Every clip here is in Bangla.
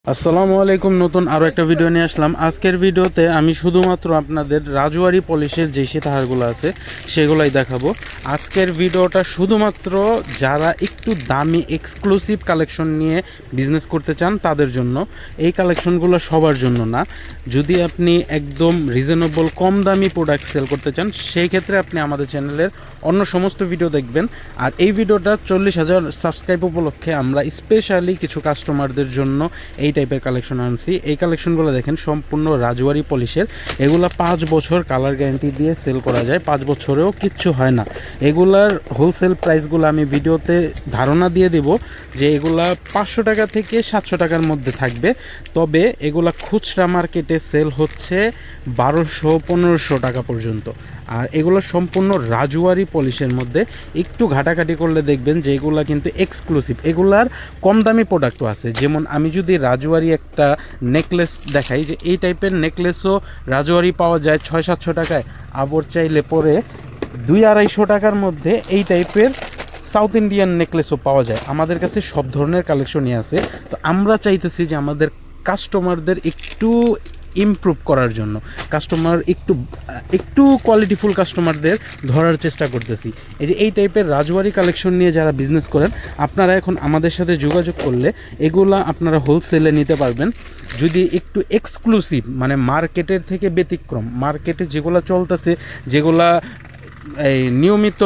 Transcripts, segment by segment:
আসসালামু আলাইকুম। নতুন আরও একটা ভিডিও নিয়ে আসলাম। আজকের ভিডিওতে আমি শুধুমাত্র আপনাদের রাজওয়ারি পলিশের যে সীতাহারগুলো আছে সেগুলাই দেখাবো। আজকের ভিডিওটা শুধুমাত্র যারা একটু দামি এক্সক্লুসিভ কালেকশন নিয়ে বিজনেস করতে চান তাদের জন্য। এই কালেকশনগুলো সবার জন্য না। যদি আপনি একদম রিজনেবল কম দামি প্রোডাক্ট সেল করতে চান সেই ক্ষেত্রে আপনি আমাদের চ্যানেলের অন্য সমস্ত ভিডিও দেখবেন। আর এই ভিডিওটা 40,000 সাবস্ক্রাইব উপলক্ষে আমরা স্পেশালি কিছু কাস্টমারদের জন্য এই টাইপের কালেকশন আনছি। এই কালেকশনগুলো দেখেন সম্পূর্ণ রাজওয়ারি পলিশের। এগুলা 5 বছর কালার গ্যারান্টি দিয়ে সেল করা যায়, 5 বছরেও কিচ্ছু হয় না। এগুলার হোলসেল প্রাইসগুলো আমি ভিডিওতে ধারণা দিয়ে দেব যে এগুলা 500 টাকা থেকে 700 টাকার মধ্যে থাকবে। তবে এগুলা খুচরা মার্কেটে সেল হচ্ছে 1200-1500 টাকা পর্যন্ত। আর এগুলো সম্পূর্ণ রাজওয়ারি পলিশের মধ্যে। একটু ঘাটাঘাটি করলে দেখবেন যে এগুলা কিন্তু এক্সক্লুসিভ। এগুলার কম দামি প্রোডাক্টও আছে। যেমন আমি যদি রাজওয়ারি একটা নেকলেস দেখাই, যে এই টাইপের নেকলেসও রাজওয়ারি পাওয়া যায় 600-700 টাকায়। আবার চাইলে পরে 200-250 টাকার মধ্যে এই টাইপের সাউথ ইন্ডিয়ান নেকলেসও পাওয়া যায়। আমাদের কাছে সব ধরনের কালেকশনই আছে। তো আমরা চাইতেছি যে আমাদের কাস্টমারদের একটু ইমপ্রুভ করার জন্য, কাস্টমার একটু কোয়ালিটিফুল কাস্টমারদের ধরার চেষ্টা করতেছি। এই টাইপের রাজওয়ারি কালেকশন নিয়ে যারা বিজনেস করেন আপনারা এখন আমাদের সাথে যোগাযোগ করলে এগুলা আপনারা হোলসেলে নিতে পারবেন। যদি একটু এক্সক্লুসিভ মানে মার্কেটের থেকে ব্যতিক্রম, মার্কেটে যেগুলো চলতেছে, যেগুলা এই নিয়মিত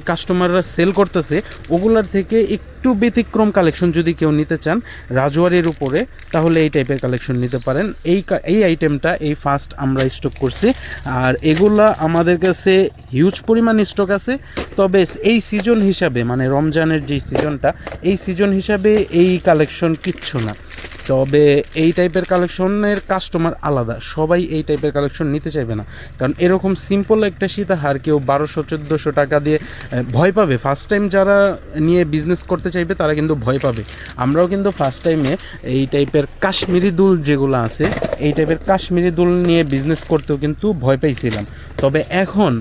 কাস্টমাররা সেল করতেছে ওগুলার থেকে একটু ব্যতিক্রম কালেকশন যদি কেউ নিতে চান রাজওয়ারির উপরে, তাহলে এই টাইপের কালেকশন নিতে পারেন। এই আইটেমটা এই ফার্স্ট আমরা স্টক করছি। আর এগুলা আমাদের কাছে হিউজ পরিমাণ স্টক আছে। তবে এই সিজন হিসাবে মানে রমজানের যেই সিজনটা, এই সিজন হিসাবে এই কালেকশন কিচ্ছু না। তবে এই টাইপের কালেকশনের কাস্টমার আলাদা, সবাই এই টাইপের কালেকশন নিতে চাইবে না। কারণ এরকম সিম্পল একটা সীতাহার কেউ 1200-1400 টাকা দিয়ে ভয় পাবে। ফার্স্ট টাইম যারা নিয়ে বিজনেস করতে চাইবে তারা কিন্তু ভয় পাবে। আমরাও কিন্তু ফার্স্ট টাইমে এই টাইপের কাশ্মীরি দুল যেগুলো আছে, এই টাইপের কাশ্মীরি দুল নিয়ে বিজনেস করতেও কিন্তু ভয় পাইছিলাম। তবে এখন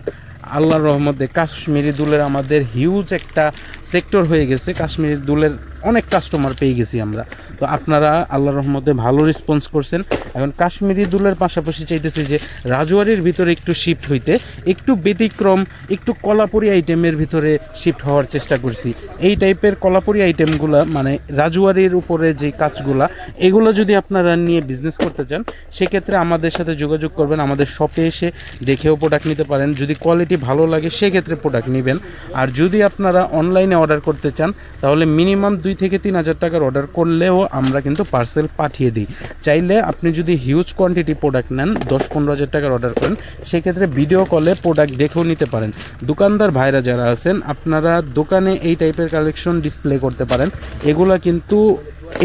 আল্লাহর রহমতে কাশ্মীরি দুলের আমাদের হিউজ একটা সেক্টর হয়ে গেছে। কাশ্মীরি দুলের অনেক কাস্টমার পেয়ে গেছি আমরা। তো আপনারা আল্লাহর রহমতে ভালো রেসপন্স করছেন। এখন কাশ্মীরি দুলের পাশাপাশি চাইতেছি যে রাজওয়ারির ভিতরে একটু শিফট হইতে, একটু ব্যতিক্রম, একটু কলাপুরি আইটেমের ভিতরে শিফট হওয়ার চেষ্টা করছি। এই টাইপের কলাপুরি আইটেমগুলো মানে রাজওয়ারির উপরে যে কাজগুলা, এগুলো যদি আপনারা নিয়ে বিজনেস করতে চান সেক্ষেত্রে আমাদের সাথে যোগাযোগ করবেন। আমাদের শপে এসে দেখেও প্রোডাক্ট নিতে পারেন। যদি কোয়ালিটি ভালো লাগে সেক্ষেত্রে প্রোডাক্ট নেবেন। আর যদি আপনারা অনলাইনে অর্ডার করতে চান তাহলে মিনিমাম 2,000-3,000 টাকার অর্ডার করলেও আমরা কিন্তু পার্সেল পাঠিয়ে দিই। চাইলে আপনি যদি হিউজ কোয়ান্টিটি প্রোডাক্ট নেন, 10-15 হাজার টাকার অর্ডার করেন, সেক্ষেত্রে ভিডিও কলে প্রোডাক্ট দেখেও নিতে পারেন। দোকানদার ভাইরা যারা আছেন আপনারা দোকানে এই টাইপের কালেকশন ডিসপ্লে করতে পারেন। এগুলা কিন্তু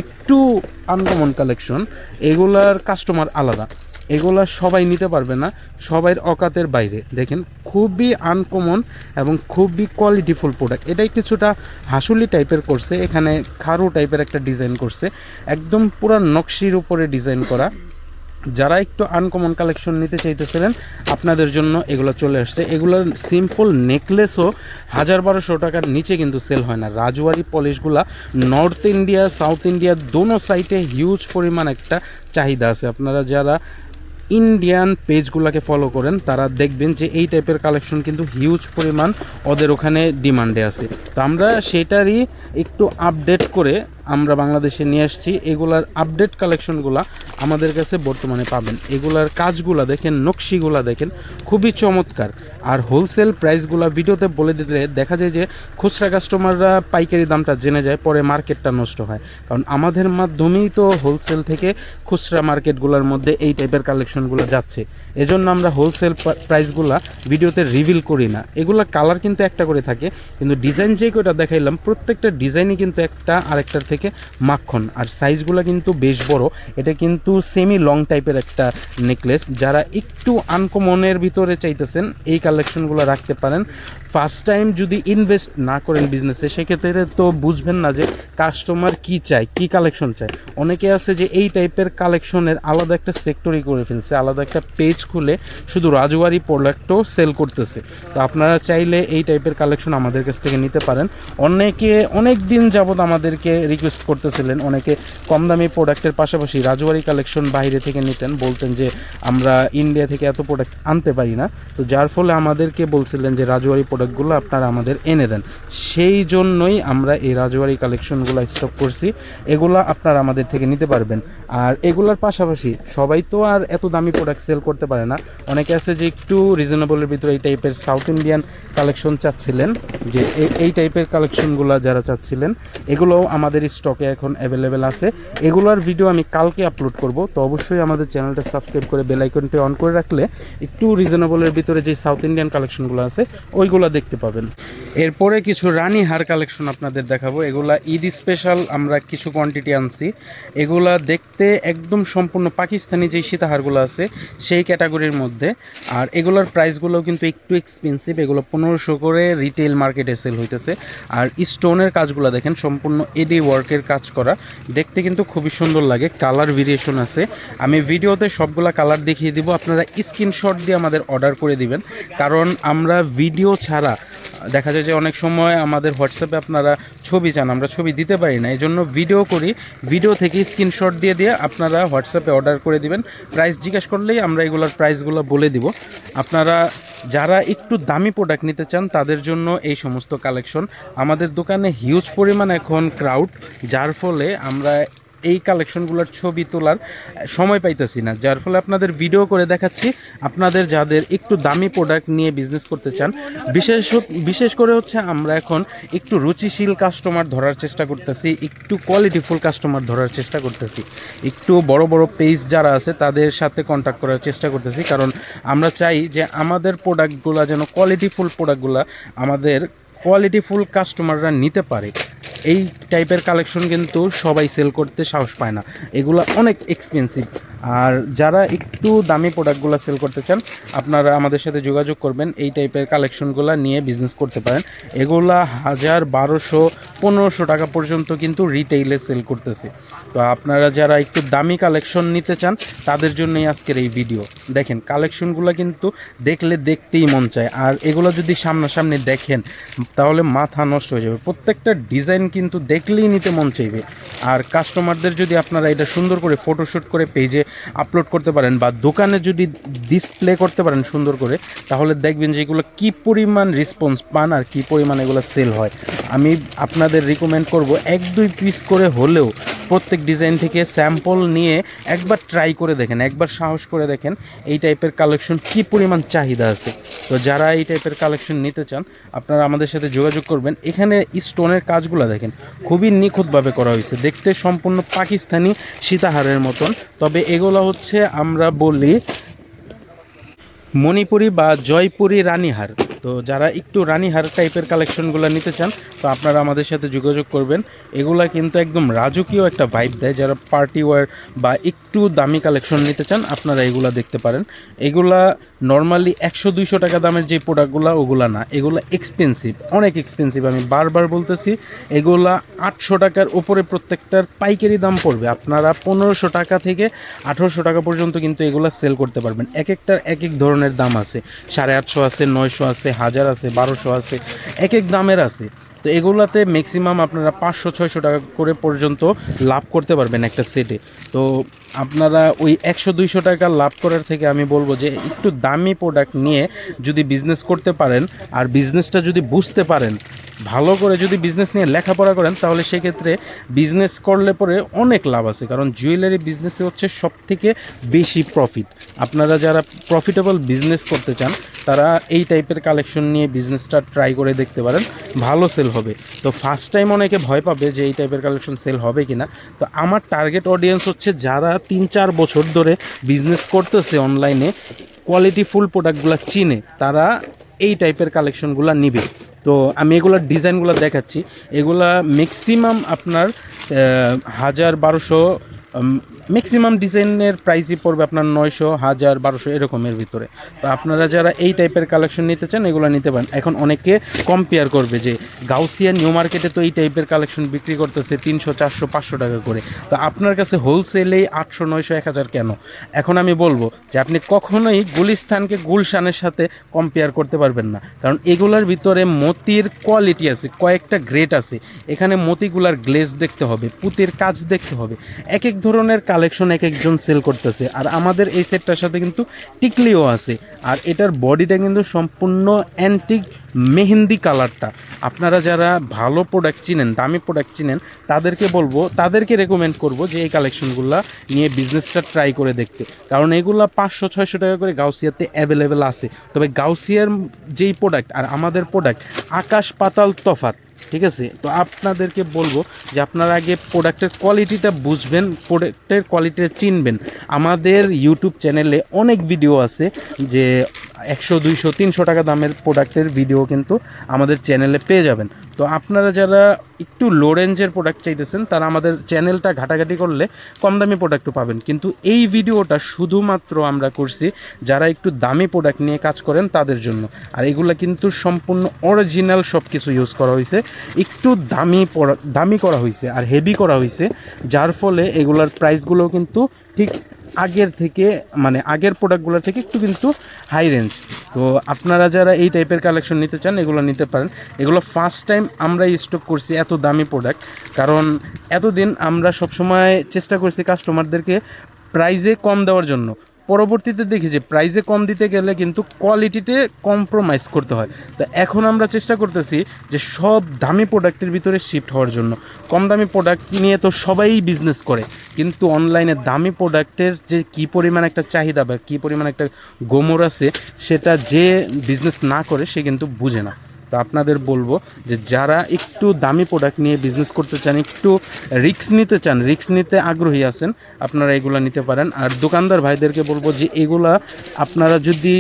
একটু আনকমন কালেকশন, এগুলার কাস্টমার আলাদা, এগুলা সবাই নিতে পারবে না, সবাইয়ের অকাতের বাইরে। দেখেন খুবই আনকমন এবং খুবই কোয়ালিটিফুল প্রোডাক্ট। এটাই কিছুটা হাসুলি টাইপের করছে, এখানে খারু টাইপের একটা ডিজাইন করছে, একদম পুরো নকশির উপরে ডিজাইন করা। যারা একটু আনকমন কালেকশন নিতে চাইতেছিলেন আপনাদের জন্য এগুলো চলে আসছে। এগুলোর সিম্পল নেকলেসও 1,000-1,200 টাকার নিচে কিন্তু সেল হয় না। Rajwari পলিশগুলা north India south India দোনো সাইডে হিউজ পরিমাণ একটা চাহিদা আছে। আপনারা যারা ইন্ডিয়ান পেজগুলোকে ফলো করেন তারা দেখবেন যে এই টাইপের কালেকশন কিন্তু হিউজ পরিমাণ ওদের ওখানে ডিমান্ডে আছে। তো আমরা সেটারই একটু আপডেট করে আমরা বাংলাদেশে নিয়ে আসছি। এগুলার আপডেট কালেকশনগুলা আমাদের কাছে বর্তমানে পাবেন। এগুলার কাজগুলা দেখেন, নকশিগুলা দেখেন, খুবই চমৎকার। আর হোলসেল প্রাইসগুলা ভিডিওতে বলে দিতে দেখা যায় যে খুচরা কাস্টমাররা পাইকারি দামটা জেনে যায়, পরে মার্কেটটা নষ্ট হয়। কারণ আমাদের মাধ্যমেই তো হোলসেল থেকে খুচরা মার্কেটগুলোর মধ্যে এই টাইপের কালেকশনগুলো যাচ্ছে। এজন্য আমরা হোলসেল প্রাইসগুলা ভিডিওতে রিভিল করি না। এগুলা কালার কিন্তু একটা করে থাকে, কিন্তু ডিজাইন যে কয়টা দেখাইলাম প্রত্যেকটা ডিজাইনই কিন্তু একটা আরেকটার থেকে মাখন। আর সাইজগুলো কিন্তু বেশ বড়। এটা কিন্তু একটু সেমি লং টাইপের একটা নেকলেস। যারা একটু আনকমনের ভিতরে চাইতেছেন এই কালেকশনগুলো রাখতে পারেন। ফার্স্ট টাইম যদি ইনভেস্ট না করেন বিজনেসে, সেক্ষেত্রে তো বুঝবেন না যে কাস্টমার কি চায়, কি কালেকশন চায়। অনেকে আছে যে এই টাইপের কালেকশনের আলাদা একটা সেক্টরই করে ফেলছে, আলাদা একটা পেজ খুলে শুধু রাজওয়ারি প্রোডাক্টও সেল করতেছে। তো আপনারা চাইলে এই টাইপের কালেকশন আমাদের কাছ থেকে নিতে পারেন। অনেকে অনেক দিন যাবৎ আমাদেরকে রিকোয়েস্ট করতেছিলেন, অনেকে কম দামি প্রোডাক্টের পাশাপাশি রাজওয়ারি কালেকশন বাইরে থেকে নিতেন, বলতেন যে আমরা ইন্ডিয়া থেকে এত প্রোডাক্ট আনতে পারি না। তো যার ফলে আমাদেরকে বলছিলেন যে রাজওয়ারি প্রোডাক্টগুলো আপনারা আমাদের এনে দেন। সেই জন্যই আমরা এই রাজওয়ারি কালেকশনগুলো স্টক করছি। এগুলো আপনারা আমাদের থেকে নিতে পারবেন। আর এগুলোর পাশাপাশি সবাই তো আর এত দামি প্রোডাক্ট সেল করতে পারে না। অনেকে আছে যে একটু রিজনেবলের ভিতরে এই টাইপের সাউথ ইন্ডিয়ান কালেকশন চাচ্ছিলেন, যে এই টাইপের কালেকশনগুলো যারা চাচ্ছিলেন, এগুলোও আমাদের স্টকে এখন অ্যাভেলেবেল আছে। এগুলোর ভিডিও আমি কালকে আপলোড করব। তো অবশ্যই আমাদের চ্যানেলটা সাবস্ক্রাইব করে বেল আইকনটি অন করে রাখলে একটু রিজনেবলের ভিতরে যে সাউথ ইন্ডিয়ান কালেকশনগুলো আছে ওইগুলো দেখতে পাবেন। এরপরে কিছু রানী হার কালেকশন আপনাদের দেখাবো। এগুলা ঈদ স্পেশাল আমরা কিছু কোয়ান্টিটি আনছি। এগুলা দেখতে একদম সম্পূর্ণ পাকিস্তানি যেই সীতাহারগুলো আছে সেই ক্যাটাগরির মধ্যে। আর এগুলোর প্রাইসগুলোও কিন্তু একটু এক্সপেন্সিভ। এগুলো 1500 করে রিটেল মার্কেটে সেল হইতেছে। আর স্টোনের কাজগুলো দেখেন, সম্পূর্ণ এডি ওয়ার্কের কাজ করা, দেখতে কিন্তু খুবই সুন্দর লাগে। কালার ভেরিয়েশন আছে, আমি ভিডিওতে সবগুলা কালার দেখিয়ে দিব। আপনারা স্ক্রিনশট দিয়ে আমাদের অর্ডার করে দিবেন, কারণ আমরা ভিডিও ছাড়া দেখা যায় যে অনেক সময় আমাদের হোয়াটসঅ্যাপে আপনারা ছবি চান, আমরা ছবি দিতে পারি না। এই জন্য ভিডিও করি, ভিডিও থেকে স্ক্রিনশট দিয়ে আপনারা হোয়াটসঅ্যাপে অর্ডার করে দিবেন। প্রাইস জিজ্ঞেস করলেই আমরা এগুলোর প্রাইসগুলো বলে দিব। আপনারা যারা একটু দামি প্রোডাক্ট নিতে চান তাদের জন্য এই সমস্ত কালেকশন। আমাদের দোকানে হিউজ পরিমাণ এখন ক্রাউড, যার ফলে আমরা এই কালেকশনগুলোর ছবি তোলার সময় পাইতেছি না, যার ফলে আপনাদের ভিডিও করে দেখাচ্ছি। আপনাদের যাদের একটু দামি প্রোডাক্ট নিয়ে বিজনেস করতে চান, বিশেষ করে হচ্ছে আমরা এখন একটু রুচিশীল কাস্টমার ধরার চেষ্টা করতেছি, একটু কোয়ালিটিফুল কাস্টমার ধরার চেষ্টা করতেছি, একটু বড় বড় পেজ যারা আছে তাদের সাথে কন্ট্যাক্ট করার চেষ্টা করতেছি। কারণ আমরা চাই যে আমাদের প্রোডাক্টগুলো যেন কোয়ালিটিফুল প্রোডাক্টগুলো আমাদের কোয়ালিটিফুল কাস্টমাররা নিতে পারে। এই টাইপের কালেকশন কিন্তু সবাই সেল করতে সাহস পায় না, এগুলো অনেক এক্সপেন্সিভ। আর যারা একটু দামি প্রোডাক্টগুলো সেল করতে চান আপনারা আমাদের সাথে যোগাযোগ করবেন, এই টাইপের কালেকশনগুলো নিয়ে বিজনেস করতে পারেন। এগুলা 1000, 1200, 1500 টাকা পর্যন্ত কিন্তু রিটেইলে সেল করতেছে। তো আপনারা যারা একটু দামি কালেকশন নিতে চান তাদের জন্যই আজকের এই ভিডিও। দেখেন কালেকশনগুলো কিন্তু দেখলে দেখতেই মন চায়, আর এগুলো যদি সামনাসামনি দেখেন তাহলে মাথা নষ্ট হয়ে যাবে। প্রত্যেকটা ডিজাইন কিন্তু দেখলেই নিতে মন চাইবে। আর কাস্টমারদের যদি আপনারা এটা সুন্দর করে ফটোশ্যুট করে পেজে আপলোড করতে পারেন বা দোকানে যদি ডিসপ্লে করতে পারেন সুন্দর করে, তাহলে দেখবেন যে এগুলো কী পরিমাণ রেসপন্স পান আর কী পরিমাণ এগুলো সেল হয়। আমি আপনাদের রিকমেন্ড করব 1-2 পিস করে হলেও প্রত্যেক ডিজাইন থেকে স্যাম্পল নিয়ে একবার ট্রাই করে দেখেন, একবার সাহস করে দেখেন এই টাইপের কালেকশন কী পরিমাণ চাহিদা আছে। তো যারা এই টাইপের কালেকশন নিতে চান আপনারা আমাদের সাথে যোগাযোগ করবেন। এখানে স্টোনের কাজগুলো দেখেন খুবই নিখুঁতভাবে করা হয়েছে, দেখতে সম্পূর্ণ পাকিস্তানি সীতাহারের মতন। তবে এগুলো হচ্ছে আমরা বলি মণিপুরি বা জয়পুরি রানীহার। তো যারা একটু রানীহার টাইপের কালেকশনগুলো নিতে চান তো আপনারা আমাদের সাথে যোগাযোগ করবেন। এগুলা কিন্তু একদম রাজকীয় একটা ভাইব দেয়। যারা পার্টি ওয়্যার বা একটু দামি কালেকশন নিতে চান আপনারা এগুলা দেখতে পারেন। এগুলা নর্মালি 100-200 টাকা দামের যে প্রোডাক্টগুলো ওগুলা না, এগুলো এক্সপেন্সিভ, অনেক এক্সপেন্সিভ। আমি বারবার বলতেছি এগুলা 800 টাকার উপরে প্রত্যেকটার পাইকারি দাম পড়বে। আপনারা 1500 টাকা থেকে 1800 টাকা পর্যন্ত কিন্তু এগুলা সেল করতে পারবেন। এক একটার এক এক ধরনের দাম আছে, 850 আছে, 900 আছে, 1000 আছে, 1200 আছে, এক এক দামের আছে। তো এগুলাতে ম্যাক্সিমাম আপনারা 500-600 টাকা করে পর্যন্ত লাভ করতে পারবেন একটা সেটে। তো আপনারা ওই 100-200 টাকা লাভ করার থেকে আমি বলবো যে একটু দামি প্রোডাক্ট নিয়ে যদি বিজনেস করতে পারেন আর বিজনেসটা যদি বুঝতে পারেন, ভালো করে যদি বিজনেস নিয়ে লেখাপড়া করেন, তাহলে সেক্ষেত্রে বিজনেস করলে পরে অনেক লাভ আছে। কারণ জুয়েলারি বিজনেসে হচ্ছে সবথেকে বেশি প্রফিট। আপনারা যারা প্রফিটেবল বিজনেস করতে চান তারা এই টাইপের কালেকশন নিয়ে বিজনেসটা ট্রাই করে দেখতে পারেন, ভালো সেল হবে। তো ফার্স্ট টাইম অনেকে ভয় পাবে যে এই টাইপের কালেকশন সেল হবে কি না। তো আমার টার্গেট অডিয়েন্স হচ্ছে যারা 3-4 বছর ধরে বিজনেস করতেছে অনলাইনে, কোয়ালিটিফুল প্রোডাক্টগুলো চিনে, তারা এই টাইপের কালেকশনগুলো নিবে। তো আমি এগুলোর ডিজাইনগুলো দেখাচ্ছি। এগুলা ম্যাক্সিমাম আপনার 1000, 1200 ম্যাক্সিমাম ডিজাইনের প্রাইসই পড়বে আপনার 900, 1000, 1200 এরকমের ভিতরে। তো আপনারা যারা এই টাইপের কালেকশন নিতে চান এগুলো নিতে পারেন। এখন অনেকে কম্পেয়ার করবে যে গাউসিয়া নিউ মার্কেটে তো এই টাইপের কালেকশন বিক্রি করতেছে 300, 400, 500 টাকা করে, তো আপনার কাছে হোলসেলেই 800, 900, 1000 কেন? এখন আমি বলবো যে আপনি কখনোই গুলিস্তানকে গুলশানের সাথে কম্পেয়ার করতে পারবেন না, কারণ এগুলার ভিতরে মতির কোয়ালিটি আছে, কয়েকটা গ্রেড আছে। এখানে মতিগুলার গ্লেজ দেখতে হবে, পুঁতির কাজ দেখতে হবে, এক এক ধরনের কালেকশন এক একজন সেল করতেছে। আর আমাদের এই সেটটার সাথে কিন্তু টিকলিও আছে, আর এটার বডিটা কিন্তু সম্পূর্ণ অ্যান্টিক মেহেন্দি কালারটা। আপনারা যারা ভালো প্রোডাক্ট চিনেন, দামি প্রোডাক্ট চিনেন, তাদেরকে বলবো, তাদেরকে রেকমেন্ড করব যে এই কালেকশনগুলো নিয়ে বিজনেসটা ট্রাই করে দেখতে, কারণ এগুলো 500, 600 টাকা করে গাউসিয়াতে অ্যাভেলেবেল আছে। তবে গাউসিয়ার যেই প্রোডাক্ট আর আমাদের প্রোডাক্ট আকাশ পাতাল তফাৎ, ঠিক আছে? তো আপনাদেরকে বলবো যে আপনারা আগে প্রোডাক্টের কোয়ালিটিটা বুঝবেন, প্রোডাক্টের কোয়ালিটিটা চিনবেন। আমাদের ইউটিউব চ্যানেলে অনেক ভিডিও আছে যে 100, 200, 300 টাকা দামের প্রোডাক্টের ভিডিও কিন্তু আমাদের চ্যানেলে পেয়ে যাবেন। তো আপনারা যারা একটু লো রেঞ্জের প্রোডাক্ট চাইতেছেন তারা আমাদের চ্যানেলটা ঘাটাঘাটি করলে কম দামি প্রোডাক্টও পাবেন। কিন্তু এই ভিডিওটা শুধুমাত্র আমরা করছি যারা একটু দামি প্রোডাক্ট নিয়ে কাজ করেন তাদের জন্য। আর এগুলো কিন্তু সম্পূর্ণ অরিজিনাল সব কিছু ইউজ করা হয়েছে, একটু দামি করা হয়েছে আর হেভি করা হয়েছে, যার ফলে এগুলার প্রাইসগুলোও কিন্তু ঠিক আগের থেকে, মানে আগের প্রোডাক্টগুলোর থেকে একটু কিন্তু হাই রেঞ্জ। তো আপনারা যারা এই টাইপের কালেকশন নিতে চান এগুলো নিতে পারেন। এগুলো ফার্স্ট টাইম আমরা স্টক করছি এত দামি প্রোডাক্ট, কারণ এতদিন আমরা সবসময় চেষ্টা করছি কাস্টমারদেরকে প্রাইজে কম দেওয়ার জন্য। পরবর্তীতে দেখি যে প্রাইজে কম দিতে গেলে কিন্তু কোয়ালিটিতে কম্প্রোমাইজ করতে হয়। তো এখন আমরা চেষ্টা করতেছি যে সব দামি প্রোডাক্টের ভিতরে শিফট হওয়ার জন্য। কম দামি প্রোডাক্ট নিয়ে তো সবাই বিজনেস করে, কিন্তু অনলাইনে দামি প্রোডাক্টের যে কী পরিমাণ একটা চাহিদা বা কী পরিমাণ একটা গোমর আছে, সেটা যে বিজনেস না করে সে কিন্তু বুঝে না। তো আপনাদের বলবো যে যারা একটু দামি প্রোডাক্ট নিয়ে বিজনেস করতে চান, একটু রিস্ক নিতে চান, রিস্ক নিতে আগ্রহী আছেন, আপনারা এগুলো নিতে পারেন। আর দোকানদার ভাইদেরকে বলবো যে এগুলা আপনারা যদি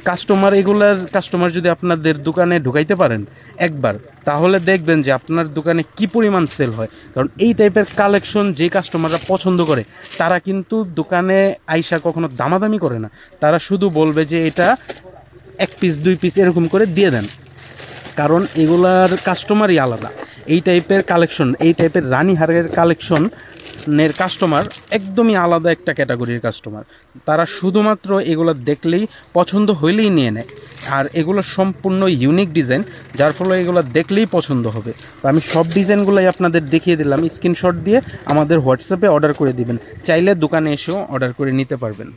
কাস্টমার যদি আপনাদের দোকানে ঢুকাইতে পারেন একবার, তাহলে দেখবেন যে আপনার দোকানে কি পরিমাণ সেল হয়। কারণ এই টাইপের কালেকশন যে কাস্টমাররা পছন্দ করে তারা কিন্তু দোকানে আইসা কখনো দামাদামি করে না, তারা শুধু বলবে যে এটা 1 পিস 2 পিস এরকম করে দিয়ে দেন, কারণ এগুলার কাস্টমারই আলাদা। এই টাইপের কালেকশন, এই টাইপের রানীহারের কালেকশনের কাস্টমার একদমই আলাদা একটা ক্যাটাগরির কাস্টমার। তারা শুধুমাত্র এগুলো দেখলেই পছন্দ হইলেই নিয়ে নেয়, আর এগুলো সম্পূর্ণ ইউনিক ডিজাইন, যার ফলে এগুলো দেখলেই পছন্দ হবে। তো আমি সব ডিজাইনগুলোই আপনাদের দেখিয়ে দিলাম, স্ক্রিনশট দিয়ে আমাদের হোয়াটসঅ্যাপে অর্ডার করে দিবেন, চাইলে দোকানে এসেও অর্ডার করে নিতে পারবেন।